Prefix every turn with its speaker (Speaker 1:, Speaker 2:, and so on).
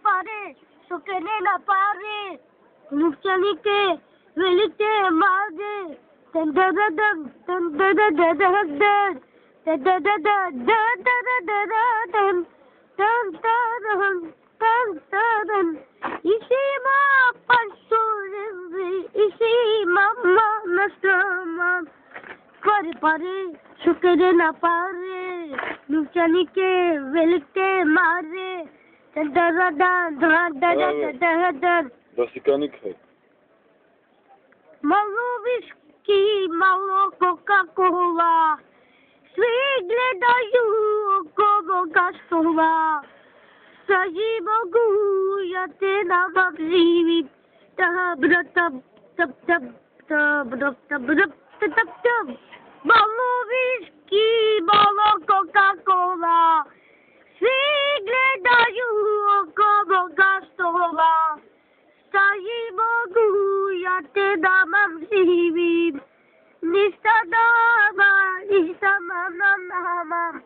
Speaker 1: pare, sukene na pare. Nuksanike, velike maage. Dun dun dun dun dun dun dun dun dun dun. Dun dun dun dun dun dun dun dun. Dun dun dun dun dun. Isima pansurimri, isima manasama. Pare pare, sukene na pare. Nuksanike, velike maage. Dun dun dun dun dun dun dun dun.
Speaker 2: Βασικανίκ.
Speaker 1: Malo whisky, malo Coca-Cola. Svi gledaju Coca-Cola. Saži mogu, ja te nama živim. Tabra tab, tab tab, tabra tab, tab tab tab. Malo whisky, malo Coca-Cola. Svi gledaju Coca-Cola. Saži mogu, ja te nama živim. Ništa doma, ništa mama.